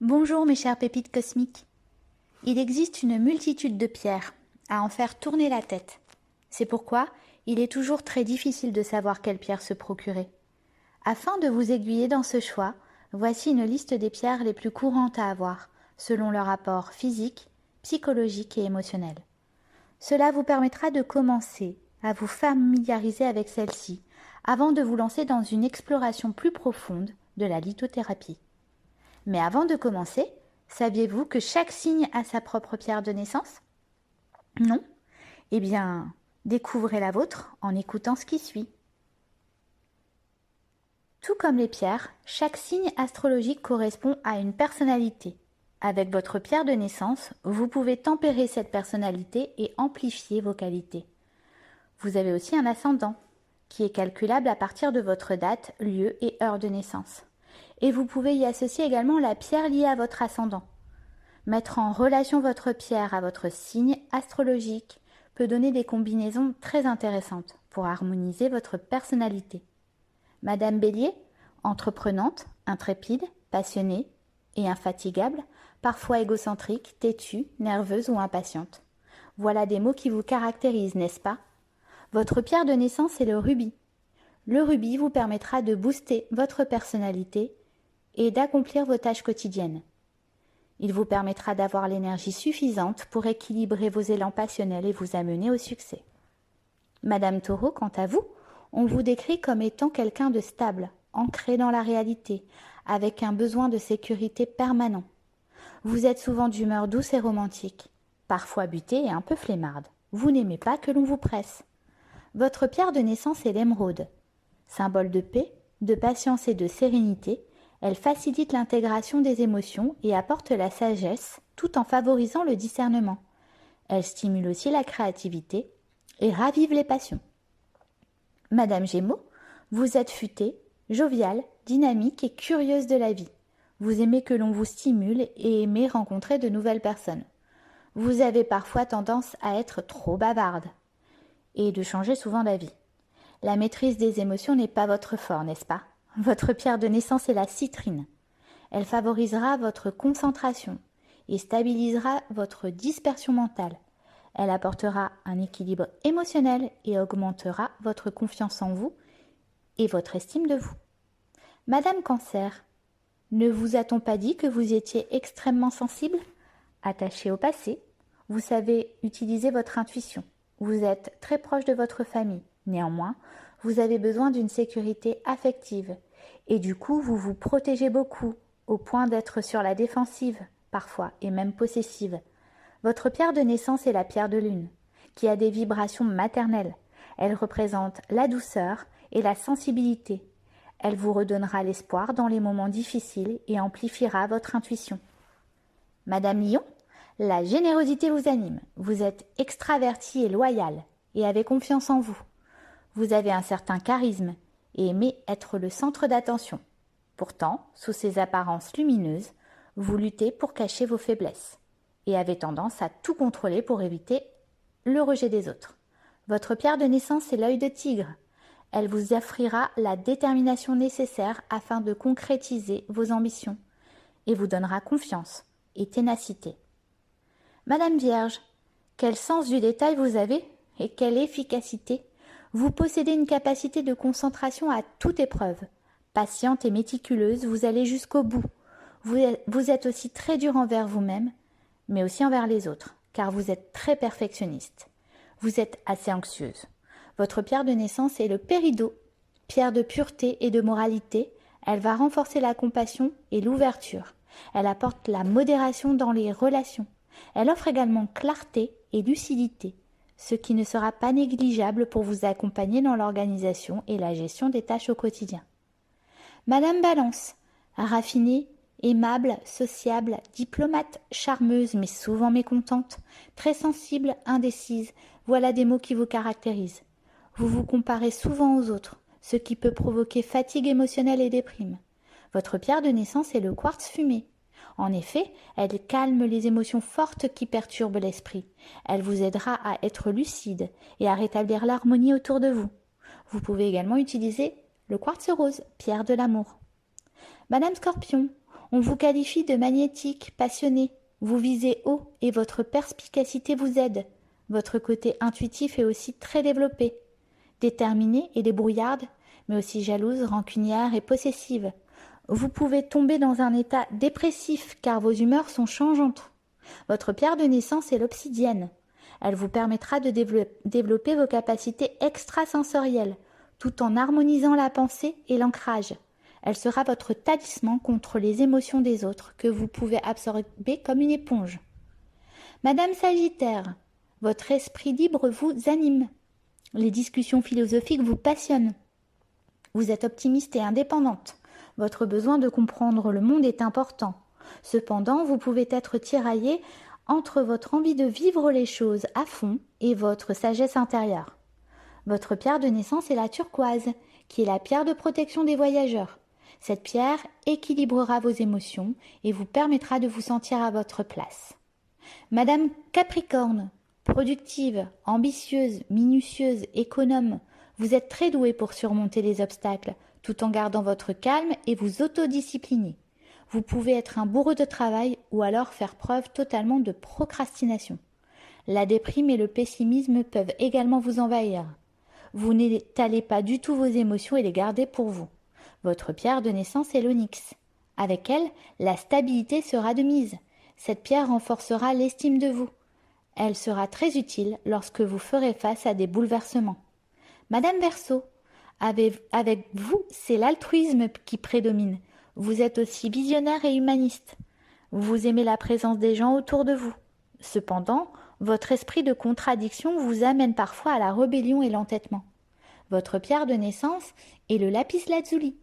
Bonjour mes chères pépites cosmiques. Il existe une multitude de pierres, à en faire tourner la tête. C'est pourquoi il est toujours très difficile de savoir quelle pierre se procurer. Afin de vous aiguiller dans ce choix, voici une liste des pierres les plus courantes à avoir, selon leur apport physique, psychologique et émotionnel. Cela vous permettra de commencer à vous familiariser avec celle-ci, avant de vous lancer dans une exploration plus profonde de la lithothérapie. Mais avant de commencer, saviez-vous que chaque signe a sa propre pierre de naissance? Non? Eh bien, découvrez la vôtre en écoutant ce qui suit. Tout comme les pierres, chaque signe astrologique correspond à une personnalité. Avec votre pierre de naissance, vous pouvez tempérer cette personnalité et amplifier vos qualités. Vous avez aussi un ascendant, qui est calculable à partir de votre date, lieu et heure de naissance. Et vous pouvez y associer également la pierre liée à votre ascendant. Mettre en relation votre pierre à votre signe astrologique peut donner des combinaisons très intéressantes pour harmoniser votre personnalité. Madame Bélier, entreprenante, intrépide, passionnée et infatigable, parfois égocentrique, têtue, nerveuse ou impatiente. Voilà des mots qui vous caractérisent, n'est-ce pas? Votre pierre de naissance est le rubis. Le rubis vous permettra de booster votre personnalité et d'accomplir vos tâches quotidiennes. Il vous permettra d'avoir l'énergie suffisante pour équilibrer vos élans passionnels et vous amener au succès. Madame Taureau, quant à vous, on vous décrit comme étant quelqu'un de stable, ancré dans la réalité, avec un besoin de sécurité permanent. Vous êtes souvent d'humeur douce et romantique, parfois butée et un peu flemmarde. Vous n'aimez pas que l'on vous presse. Votre pierre de naissance est l'émeraude. Symbole de paix, de patience et de sérénité, elle facilite l'intégration des émotions et apporte la sagesse tout en favorisant le discernement. Elle stimule aussi la créativité et ravive les passions. Madame Gémeaux, vous êtes futée, joviale, dynamique et curieuse de la vie. Vous aimez que l'on vous stimule et aimez rencontrer de nouvelles personnes. Vous avez parfois tendance à être trop bavarde et de changer souvent d'avis. La maîtrise des émotions n'est pas votre fort, n'est-ce pas? Votre pierre de naissance est la citrine. Elle favorisera votre concentration et stabilisera votre dispersion mentale. Elle apportera un équilibre émotionnel et augmentera votre confiance en vous et votre estime de vous. Madame Cancer, ne vous a-t-on pas dit que vous étiez extrêmement sensible? Attaché au passé, vous savez utiliser votre intuition. Vous êtes très proche de votre famille. Néanmoins, vous avez besoin d'une sécurité affective et du coup, vous vous protégez beaucoup au point d'être sur la défensive parfois et même possessive. Votre pierre de naissance est la pierre de lune, qui a des vibrations maternelles. Elle représente la douceur et la sensibilité. Elle vous redonnera l'espoir dans les moments difficiles et amplifiera votre intuition. Madame Lion, la générosité vous anime. Vous êtes extravertie et loyale et avez confiance en vous. Vous avez un certain charisme et aimez être le centre d'attention. Pourtant, sous ces apparences lumineuses, vous luttez pour cacher vos faiblesses et avez tendance à tout contrôler pour éviter le rejet des autres. Votre pierre de naissance est l'œil de tigre. Elle vous offrira la détermination nécessaire afin de concrétiser vos ambitions et vous donnera confiance et ténacité. Madame Vierge, quel sens du détail vous avez et quelle efficacité! Vous possédez une capacité de concentration à toute épreuve. Patiente et méticuleuse, vous allez jusqu'au bout. Vous êtes aussi très dur envers vous-même, mais aussi envers les autres, car vous êtes très perfectionniste. Vous êtes assez anxieuse. Votre pierre de naissance est le péridot, pierre de pureté et de moralité. Elle va renforcer la compassion et l'ouverture. Elle apporte la modération dans les relations. Elle offre également clarté et lucidité, ce qui ne sera pas négligeable pour vous accompagner dans l'organisation et la gestion des tâches au quotidien. Madame Balance, raffinée, aimable, sociable, diplomate, charmeuse mais souvent mécontente, très sensible, indécise, voilà des mots qui vous caractérisent. Vous vous comparez souvent aux autres, ce qui peut provoquer fatigue émotionnelle et déprime. Votre pierre de naissance est le quartz fumé. En effet, elle calme les émotions fortes qui perturbent l'esprit. Elle vous aidera à être lucide et à rétablir l'harmonie autour de vous. Vous pouvez également utiliser le quartz rose, pierre de l'amour. Madame Scorpion, On vous qualifie de magnétique, passionné. Vous visez haut et votre perspicacité vous aide. Votre côté intuitif est aussi très développé. Déterminée et débrouillarde, mais aussi jalouse, rancunière et possessive. Vous pouvez tomber dans un état dépressif car vos humeurs sont changeantes. Votre pierre de naissance est l'obsidienne. Elle vous permettra de développer vos capacités extrasensorielles, tout en harmonisant la pensée et l'ancrage. Elle sera votre talisman contre les émotions des autres que vous pouvez absorber comme une éponge. Madame Sagittaire, votre esprit libre vous anime. Les discussions philosophiques vous passionnent. Vous êtes optimiste et indépendante. Votre besoin de comprendre le monde est important. Cependant, vous pouvez être tiraillé entre votre envie de vivre les choses à fond et votre sagesse intérieure. Votre pierre de naissance est la turquoise, qui est la pierre de protection des voyageurs. Cette pierre équilibrera vos émotions et vous permettra de vous sentir à votre place. Madame Capricorne, productive, ambitieuse, minutieuse, économe, vous êtes très douée pour surmonter les obstacles, tout en gardant votre calme et vous autodiscipliner. Vous pouvez être un bourreau de travail ou alors faire preuve totalement de procrastination. La déprime et le pessimisme peuvent également vous envahir. Vous n'étalez pas du tout vos émotions et les gardez pour vous. Votre pierre de naissance est l'onyx. Avec elle, la stabilité sera de mise. Cette pierre renforcera l'estime de vous. Elle sera très utile lorsque vous ferez face à des bouleversements. Madame Verseau, avec vous, c'est l'altruisme qui prédomine. Vous êtes aussi visionnaire et humaniste. Vous aimez la présence des gens autour de vous. Cependant, votre esprit de contradiction vous amène parfois à la rébellion et l'entêtement. Votre pierre de naissance est le lapis lazuli.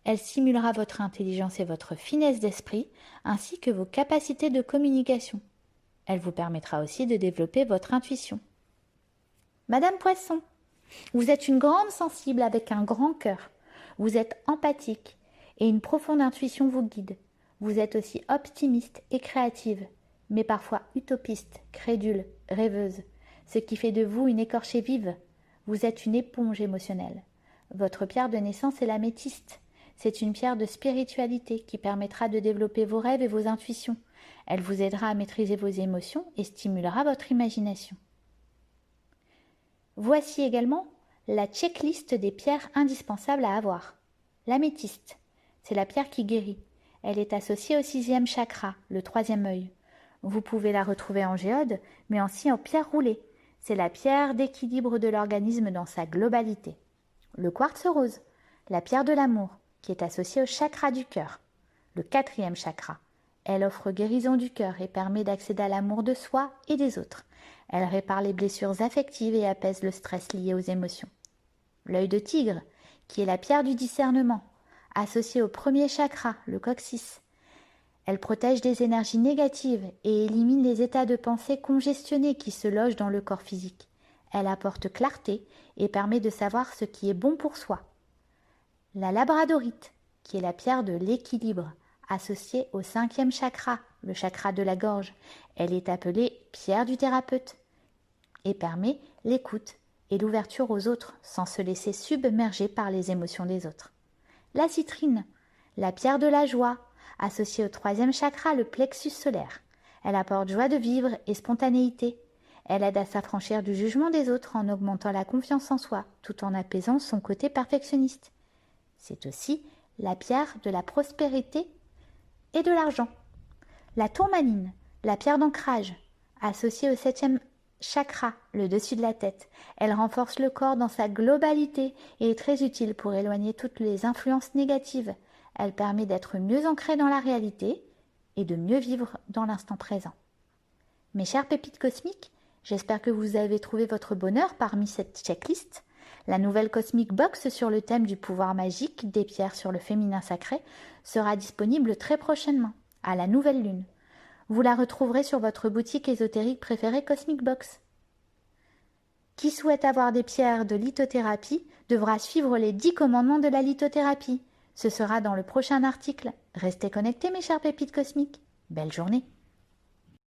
Elle simulera votre intelligence et votre finesse d'esprit, ainsi que vos capacités de communication. Elle vous permettra aussi de développer votre intuition. Madame Poisson, vous êtes une grande sensible avec un grand cœur. Vous êtes empathique et une profonde intuition vous guide. Vous êtes aussi optimiste et créative, mais parfois utopiste, crédule, rêveuse, ce qui fait de vous une écorchée vive. Vous êtes une éponge émotionnelle. Votre pierre de naissance est l'améthyste. C'est une pierre de spiritualité qui permettra de développer vos rêves et vos intuitions. Elle vous aidera à maîtriser vos émotions et stimulera votre imagination. Voici également la checklist des pierres indispensables à avoir. L'améthyste, c'est la pierre qui guérit. Elle est associée au 6e chakra, le 3e œil. Vous pouvez la retrouver en géode, mais aussi en pierre roulée. C'est la pierre d'équilibre de l'organisme dans sa globalité. Le quartz rose, la pierre de l'amour, qui est associée au chakra du cœur, le 4e chakra. Elle offre guérison du cœur et permet d'accéder à l'amour de soi et des autres. Elle répare les blessures affectives et apaise le stress lié aux émotions. L'œil de tigre, qui est la pierre du discernement, associée au 1er chakra, le coccyx. Elle protège des énergies négatives et élimine les états de pensée congestionnés qui se logent dans le corps physique. Elle apporte clarté et permet de savoir ce qui est bon pour soi. La labradorite, qui est la pierre de l'équilibre, associée au 5e chakra, le chakra de la gorge. Elle est appelée pierre du thérapeute et permet l'écoute et l'ouverture aux autres sans se laisser submerger par les émotions des autres. La citrine, la pierre de la joie, associée au 3e chakra, le plexus solaire. Elle apporte joie de vivre et spontanéité. Elle aide à s'affranchir du jugement des autres en augmentant la confiance en soi, tout en apaisant son côté perfectionniste. C'est aussi la pierre de la prospérité et de l'argent. La tourmaline, la pierre d'ancrage, associée au 7e chakra, le dessus de la tête. Elle renforce le corps dans sa globalité et est très utile pour éloigner toutes les influences négatives. Elle permet d'être mieux ancrée dans la réalité et de mieux vivre dans l'instant présent. Mes chères pépites cosmiques, j'espère que vous avez trouvé votre bonheur parmi cette checklist. La nouvelle Cosmic Box sur le thème du pouvoir magique des pierres sur le féminin sacré sera disponible très prochainement, à la nouvelle lune. Vous la retrouverez sur votre boutique ésotérique préférée Cosmic Box. Qui souhaite avoir des pierres de lithothérapie devra suivre les 10 commandements de la lithothérapie. Ce sera dans le prochain article. Restez connectés mes chères pépites cosmiques. Belle journée.